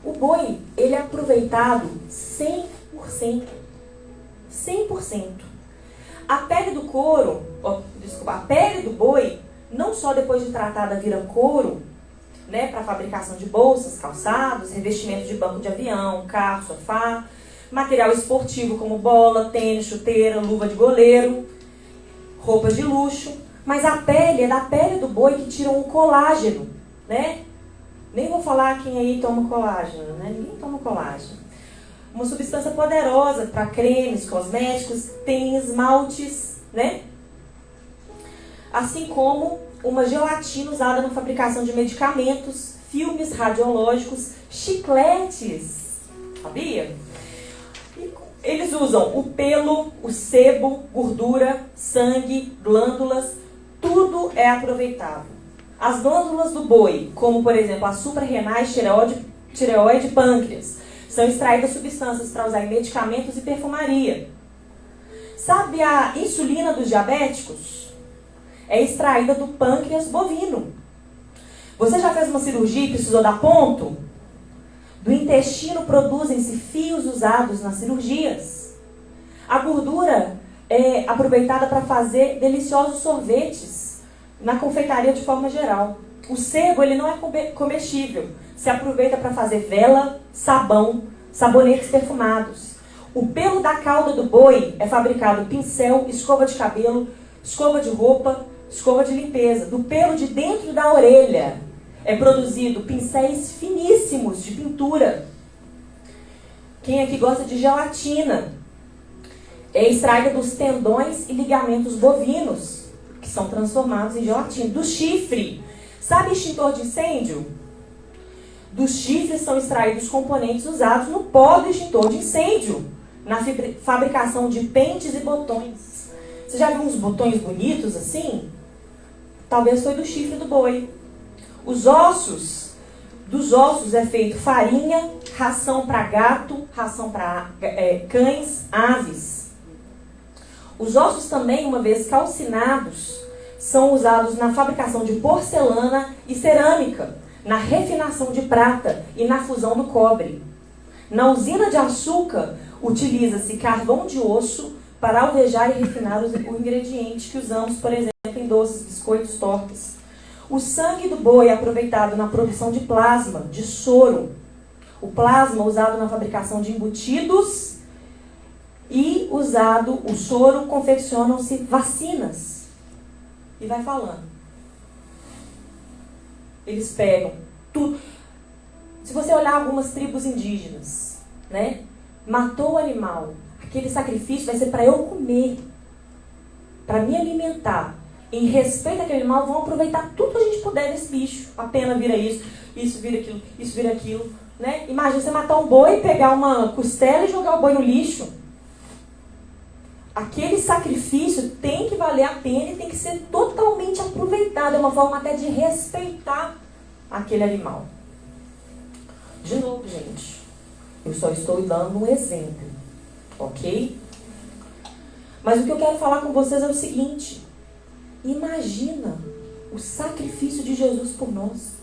O boi, ele é aproveitado 100%. 100%. A pele do couro, a pele do boi, não só depois de tratada vira couro, né, para fabricação de bolsas, calçados, revestimento de banco de avião, carro, sofá, material esportivo como bola, tênis, chuteira, luva de goleiro, roupa de luxo, mas a pele é da pele do boi que tiram o colágeno, né? Nem vou falar quem aí toma colágeno, né? Ninguém toma colágeno. Uma substância poderosa para cremes, cosméticos, tem esmaltes, né? Assim como uma gelatina usada na fabricação de medicamentos, filmes radiológicos, chicletes. Sabia? Eles usam o pelo, o sebo, gordura, sangue, glândulas, tudo é aproveitável. As glândulas do boi, como por exemplo as suprarrenais, tireoide e pâncreas, são extraídas substâncias para usar em medicamentos e perfumaria. Sabe a insulina dos diabéticos? É extraída do pâncreas bovino. Você já fez uma cirurgia e precisou dar ponto? Do intestino produzem-se fios usados nas cirurgias. A gordura é aproveitada para fazer deliciosos sorvetes na confeitaria de forma geral. O sebo, ele não é comestível. Se aproveita para fazer vela, sabão, sabonetes perfumados. O pelo da cauda do boi é fabricado pincel, escova de cabelo, escova de roupa, escova de limpeza. Do pelo de dentro da orelha é produzido pincéis finíssimos de pintura. Quem aqui gosta de gelatina? É extraída dos tendões e ligamentos bovinos, que são transformados em gelatina. Do chifre. Sabe extintor de incêndio? Dos chifres são extraídos componentes usados no pó do extintor de incêndio, na fabricação de pentes e botões. Você já viu uns botões bonitos assim? Talvez foi do chifre do boi. Os ossos, dos ossos é feito farinha, ração para gato, ração para cães, aves. Os ossos também, uma vez calcinados, são usados na fabricação de porcelana e cerâmica, na refinação de prata e na fusão do cobre. Na usina de açúcar, utiliza-se carvão de osso para alvejar e refinar o ingrediente que usamos, por exemplo, em doces, biscoitos, tortas. O sangue do boi é aproveitado na produção de plasma, de soro. O plasma usado na fabricação de embutidos e o soro, confeccionam-se vacinas. E vai falando. Eles pegam tudo. Se você olhar algumas tribos indígenas, né? Matou o animal. Aquele sacrifício vai ser para eu comer, para me alimentar. Em respeito àquele animal, vão aproveitar tudo que a gente puder desse bicho. A pena vira isso, isso vira aquilo, isso vira aquilo. Né? Imagina você matar um boi, pegar uma costela e jogar o boi no lixo. Aquele sacrifício tem que valer a pena e tem que ser totalmente aproveitado. É uma forma até de respeitar aquele animal. De novo, gente, eu só estou dando um exemplo, ok? Mas o que eu quero falar com vocês é o seguinte: imagina o sacrifício de Jesus por nós.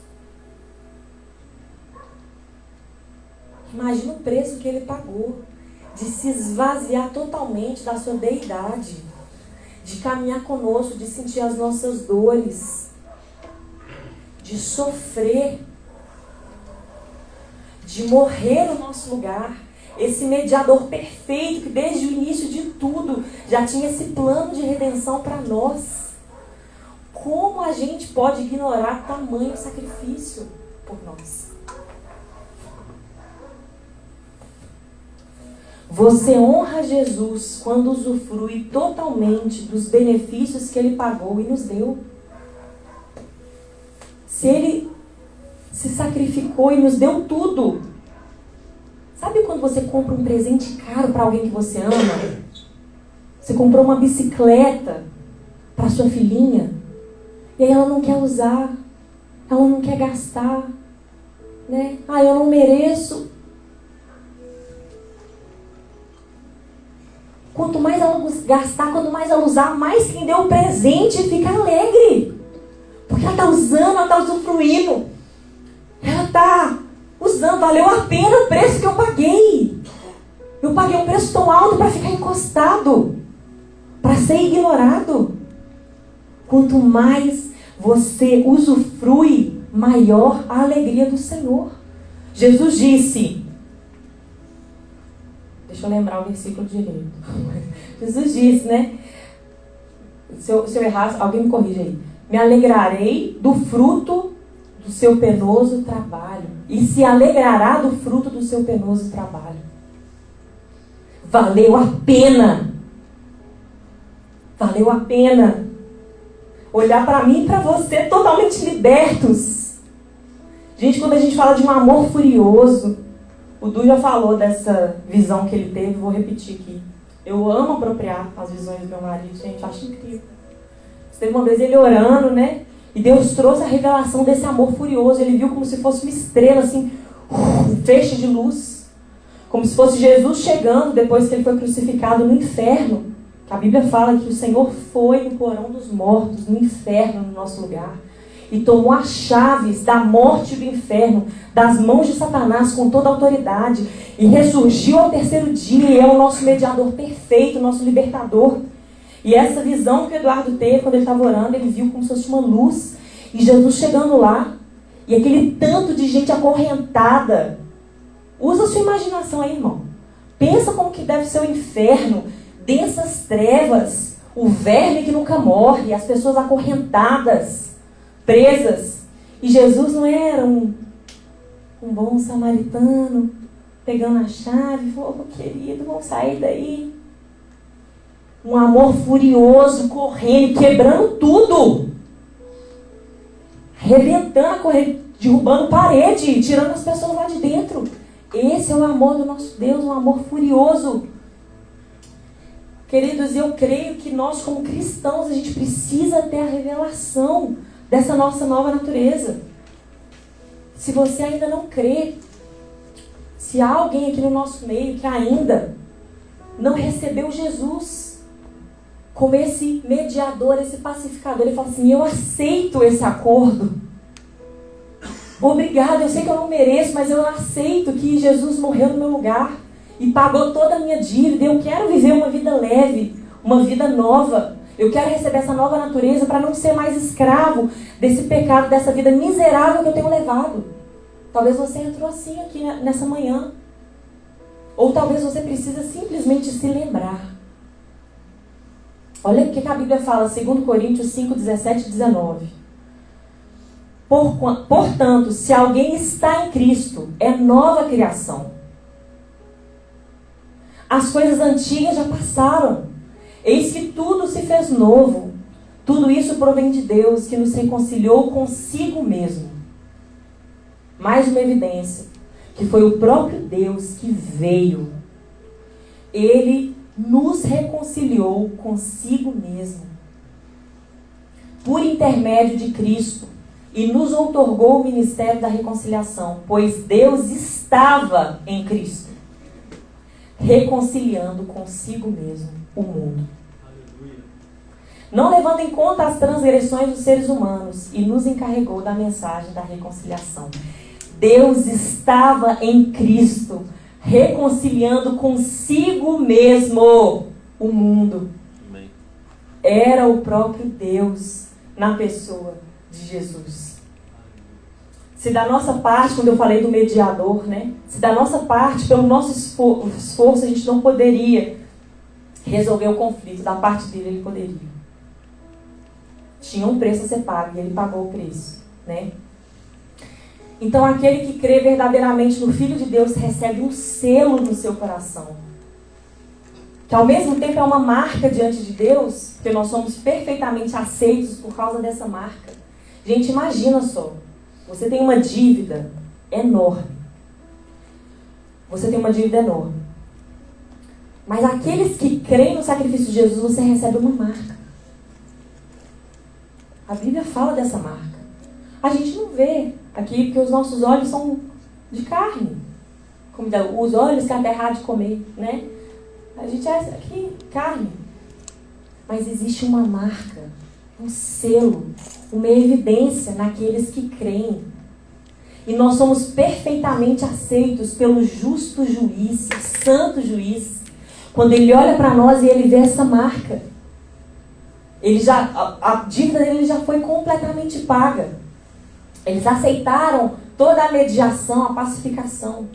Imagina o preço que ele pagou de se esvaziar totalmente da sua deidade, de caminhar conosco, de sentir as nossas dores, de sofrer, de morrer no nosso lugar. Esse mediador perfeito que desde o início de tudo já tinha esse plano de redenção para nós. Como a gente pode ignorar tamanho sacrifício por nós? Você honra Jesus quando usufrui totalmente dos benefícios que ele pagou e nos deu. Se ele se sacrificou e nos deu tudo, Sabe quando você compra um presente caro para alguém que você ama? Você comprou uma bicicleta para sua filhinha e aí ela não quer usar, ela não quer gastar, né? Ah, eu não mereço. Quanto mais ela gastar, quanto mais ela usar, mais quem deu o presente fica alegre. Porque ela está usando, ela está usufruindo. Ela está usando, valeu a pena o preço que eu paguei. Eu paguei um preço tão alto para ficar encostado, para ser ignorado. Quanto mais você usufrui, maior a alegria do Senhor. Jesus disse, deixa eu lembrar o versículo direito. Jesus disse, né? Se eu errar, alguém me corrige aí. Me alegrarei do fruto do seu penoso trabalho. E se alegrará do fruto do seu penoso trabalho. Valeu a pena. Valeu a pena. Olhar para mim e para você totalmente libertos. Gente, quando a gente fala de um amor furioso, o Du já falou dessa visão que ele teve, vou repetir aqui. Eu amo apropriar as visões do meu marido, gente, acho incrível. Teve uma vez ele orando, né? E Deus trouxe a revelação desse amor furioso. Ele viu como se fosse uma estrela, assim, um feixe de luz. Como se fosse Jesus chegando depois que ele foi crucificado no inferno. A Bíblia fala que o Senhor foi no porão dos mortos, no inferno, no nosso lugar. E tomou as chaves da morte e do inferno, das mãos de Satanás com toda a autoridade. E ressurgiu ao terceiro dia e é o nosso mediador perfeito, o nosso libertador. E essa visão que o Eduardo teve quando ele estava orando, ele viu como se fosse uma luz. E Jesus chegando lá, e aquele tanto de gente acorrentada. Usa a sua imaginação aí, irmão. Pensa como que deve ser o inferno, densas trevas, o verme que nunca morre, as pessoas acorrentadas, presas. E Jesus não era um bom samaritano, pegando a chave, falou, querido, vamos sair daí. Um amor furioso, correndo, quebrando tudo. Arrebentando, derrubando parede, tirando as pessoas lá de dentro. Esse é o amor do nosso Deus, um amor furioso. Queridos, eu creio que nós como cristãos, a gente precisa ter a revelação dessa nossa nova natureza. Se você ainda não crê, se há alguém aqui no nosso meio que ainda não recebeu Jesus como esse mediador, esse pacificador, ele fala assim, eu aceito esse acordo. Obrigado, eu sei que eu não mereço, mas eu aceito que Jesus morreu no meu lugar e pagou toda a minha dívida. Eu quero viver uma vida leve, uma vida nova. Eu quero receber essa nova natureza para não ser mais escravo desse pecado, dessa vida miserável que eu tenho levado. Talvez você entrou assim aqui nessa manhã. Ou talvez você precisa simplesmente se lembrar. Olha o que a Bíblia fala, 2 Coríntios 5, 17 e 19. Portanto, se alguém está em Cristo, é nova criação. As coisas antigas já passaram. Eis que tudo se fez novo. Tudo isso provém de Deus, que nos reconciliou consigo mesmo. Mais uma evidência, que foi o próprio Deus que veio. Ele nos reconciliou consigo mesmo, por intermédio de Cristo, e nos outorgou o ministério da reconciliação, pois Deus estava em Cristo, reconciliando consigo mesmo o mundo. Aleluia. Não levando em conta as transgressões dos seres humanos, e nos encarregou da mensagem da reconciliação. Deus estava em Cristo, reconciliando consigo mesmo o mundo. Amém. Era o próprio Deus na pessoa de Jesus. Se da nossa parte, quando eu falei do mediador, né? Se da nossa parte, pelo nosso esforço, a gente não poderia resolver o conflito, da parte dele ele poderia. Tinha um preço a ser pago e ele pagou o preço, né? Então, aquele que crê verdadeiramente no Filho de Deus recebe um selo no seu coração. Que ao mesmo tempo é uma marca diante de Deus, porque nós somos perfeitamente aceitos por causa dessa marca. Gente, imagina só. Você tem uma dívida enorme. você tem uma dívida enorme. Mas aqueles que creem no sacrifício de Jesus, você recebe uma marca. A Bíblia fala dessa marca. A gente não vê aqui, porque os nossos olhos são de carne. Como os olhos que a terra há de comer, né? A gente é aqui, carne. Mas existe uma marca, um selo, uma evidência naqueles que creem. E nós somos perfeitamente aceitos pelo justo juiz, o santo juiz. Quando ele olha para nós e ele vê essa marca, a dívida dele já foi completamente paga. Eles aceitaram toda a mediação, a pacificação.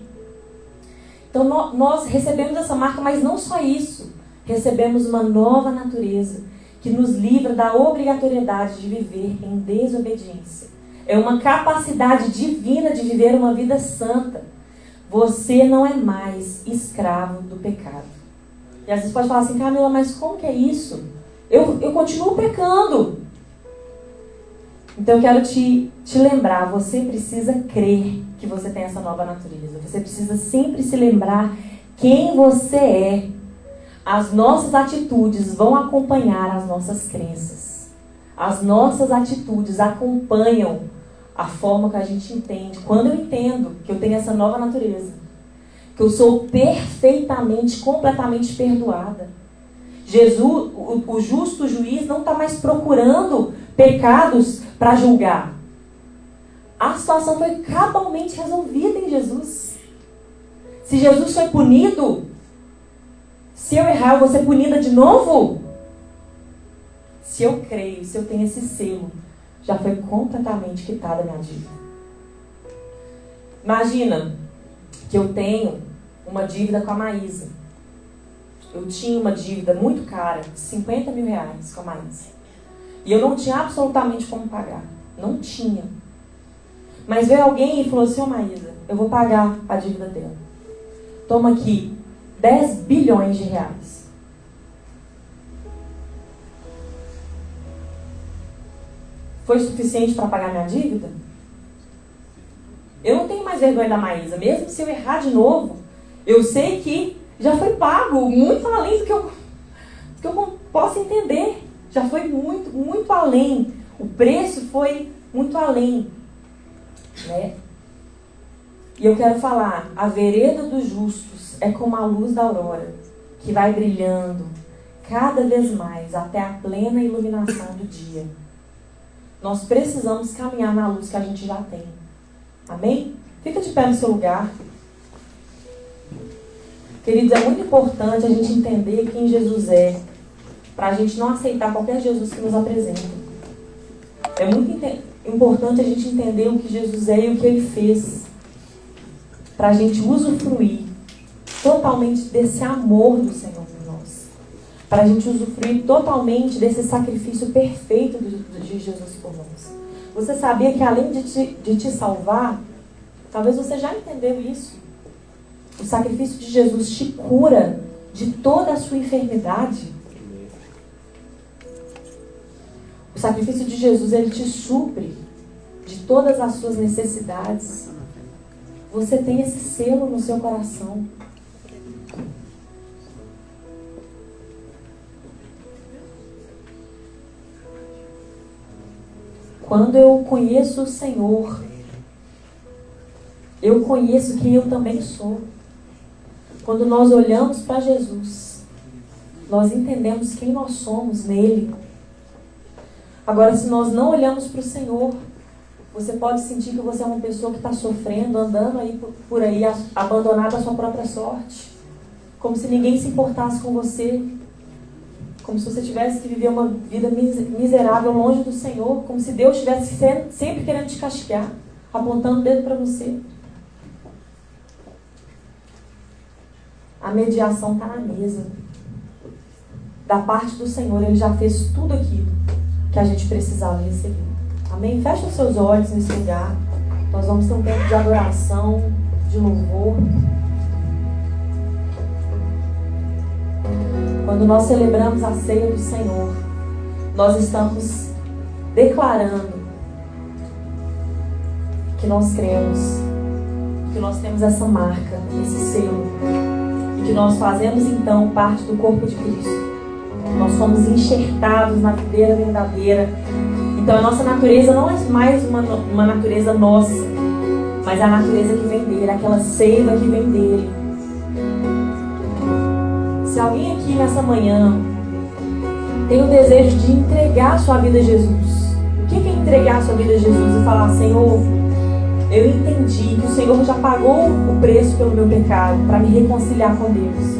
Então nós recebemos essa marca, mas não só isso. Recebemos uma nova natureza que nos livra da obrigatoriedade de viver em desobediência. É uma capacidade divina de viver uma vida santa. Você não é mais escravo do pecado. E às vezes pode falar assim, Camila, mas como que é isso? Eu continuo pecando. Então eu quero te lembrar, você precisa crer que você tem essa nova natureza. Você precisa sempre se lembrar quem você é. As nossas atitudes vão acompanhar as nossas crenças. As nossas atitudes acompanham a forma que a gente entende. Quando eu entendo que eu tenho essa nova natureza, que eu sou perfeitamente, completamente perdoada. Jesus, o justo juiz, não está mais procurando pecados para julgar. A situação foi cabalmente resolvida em Jesus. Se Jesus foi punido, se eu errar, eu vou ser punida de novo? Se eu creio, se eu tenho esse selo, já foi completamente quitada a minha dívida. Imagina que eu tenho uma dívida com a Maísa. Eu tinha uma dívida muito cara, de 50 mil reais com a Maísa. E eu não tinha absolutamente como pagar. Não tinha. Mas veio alguém e falou assim, ô Maísa, eu vou pagar a dívida dela. Toma aqui 10 bilhões de reais. Foi suficiente para pagar minha dívida? Eu não tenho mais vergonha da Maísa. Mesmo se eu errar de novo, eu sei que já foi pago muito além do que eu posso entender. Já foi muito, muito além. O preço foi muito além. Né? E eu quero falar, a vereda dos justos é como a luz da aurora, que vai brilhando cada vez mais até a plena iluminação do dia. Nós precisamos caminhar na luz que a gente já tem. Amém? Fica de pé no seu lugar. Queridos, é muito importante a gente entender quem Jesus é, para a gente não aceitar qualquer Jesus que nos apresenta. É muito importante a gente entender o que Jesus é e o que Ele fez, para a gente usufruir totalmente desse amor do Senhor em nós, para a gente usufruir totalmente desse sacrifício perfeito de Jesus por nós. Você sabia que além de te salvar, talvez você já entendeu isso, o sacrifício de Jesus te cura de toda a sua enfermidade. O sacrifício de Jesus, ele te supre de todas as suas necessidades. Você tem esse selo no seu coração. Quando eu conheço o Senhor, eu conheço quem eu também sou. Quando nós olhamos para Jesus, nós entendemos quem nós somos nele. Agora, se nós não olhamos para o Senhor, você pode sentir que você é uma pessoa que está sofrendo, andando aí por aí, abandonada à sua própria sorte. Como se ninguém se importasse com você. Como se você tivesse que viver uma vida miserável longe do Senhor. Como se Deus estivesse sempre querendo te castigar, apontando o dedo para você. A mediação está na mesa. Da parte do Senhor, Ele já fez tudo aquilo que a gente precisava receber. Amém? Fecha os seus olhos nesse lugar. Nós vamos ter um tempo de adoração, de louvor. Quando nós celebramos a ceia do Senhor, nós estamos declarando que nós cremos que nós temos essa marca, esse selo, e que nós fazemos então parte do corpo de Cristo. Nós somos enxertados na videira verdadeira. Então a nossa natureza não é mais uma natureza nossa, mas a natureza que vem dele, aquela seiva que vem dele. Se alguém aqui nessa manhã tem o desejo de entregar a sua vida a Jesus, o que é entregar a sua vida a Jesus? E falar: Senhor, eu entendi que o Senhor já pagou o preço pelo meu pecado para me reconciliar com Deus.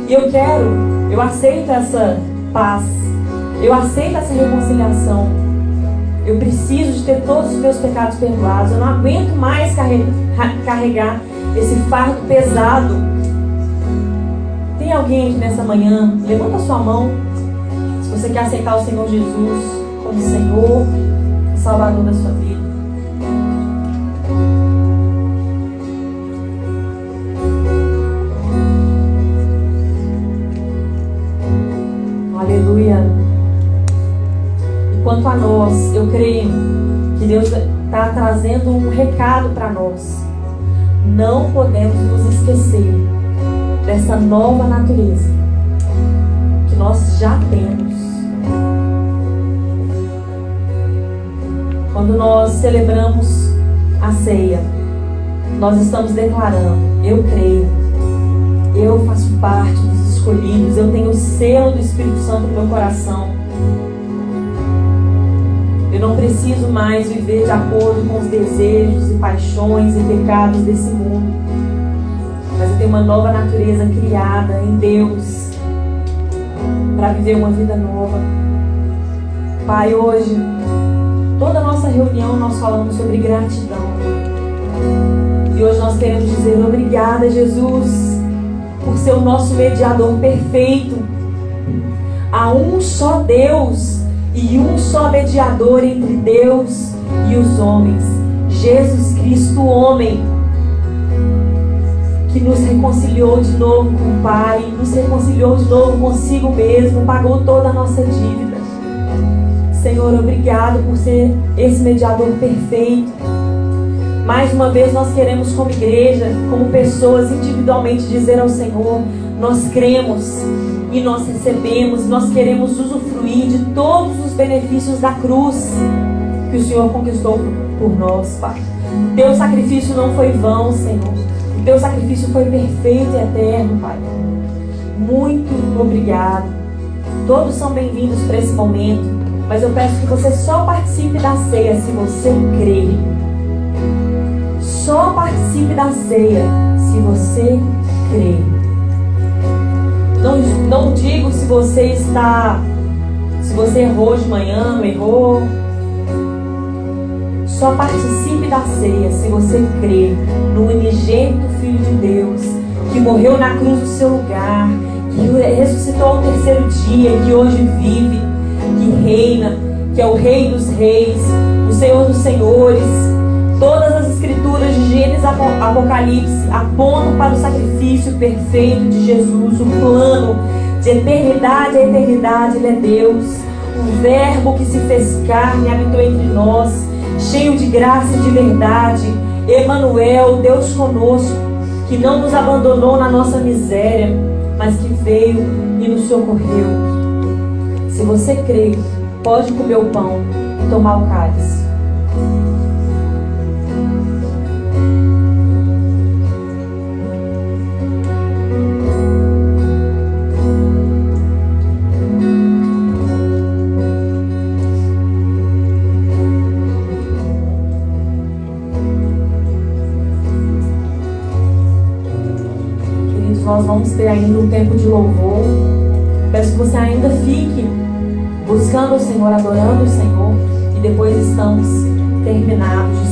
E eu aceito essa paz, eu aceito essa reconciliação. Eu preciso de ter todos os meus pecados perdoados. Eu não aguento mais carregar esse fardo pesado. Tem alguém aqui nessa manhã? Levanta a sua mão. Se você quer aceitar o Senhor Jesus como Senhor e Salvador da sua vida. Aleluia. Quanto a nós, eu creio que Deus está trazendo um recado para nós. Não podemos nos esquecer dessa nova natureza que nós já temos. Quando nós celebramos a ceia, nós estamos declarando: eu creio, eu faço parte dos escolhidos, eu tenho o selo do Espírito Santo no meu coração. Eu não preciso mais viver de acordo com os desejos e paixões e pecados desse mundo, mas eu tenho uma nova natureza criada em Deus para viver uma vida nova. Pai, hoje, toda a nossa reunião nós falamos sobre gratidão. E hoje nós queremos dizer obrigada, Jesus, por ser o nosso mediador perfeito. Há um só Deus e um só mediador entre Deus e os homens, Jesus Cristo, homem, que nos reconciliou de novo com o Pai, nos reconciliou de novo consigo mesmo, pagou toda a nossa dívida. Senhor, obrigado por ser esse mediador perfeito. Mais uma vez nós queremos, como igreja, como pessoas, individualmente dizer ao Senhor: nós cremos e nós recebemos, nós queremos usufruir de todos os benefícios da cruz que o Senhor conquistou por nós, Pai. O teu sacrifício não foi vão, Senhor. O teu sacrifício foi perfeito e eterno, Pai. Muito obrigado. Todos são bem-vindos para esse momento, mas eu peço que você só participe da ceia se você crer. Só participe da ceia se você crer. Não digo se você errou de manhã, não errou. Só participe da ceia se você crer no unigênito Filho de Deus, que morreu na cruz no seu lugar, que ressuscitou ao terceiro dia, que hoje vive, que reina, que é o Rei dos Reis, o Senhor dos Senhores. Todas as escrituras de Gênesis a Apocalipse apontam para o sacrifício perfeito de Jesus, o plano de eternidade a eternidade. Ele é Deus, o Verbo que se fez carne e habitou entre nós, cheio de graça e de verdade. Emanuel, Deus conosco, que não nos abandonou na nossa miséria, mas que veio e nos socorreu. Se você crê, pode comer o pão e tomar o cálice. Nós vamos ter ainda um tempo de louvor. Peço que você ainda fique buscando o Senhor, adorando o Senhor, e depois estamos terminados de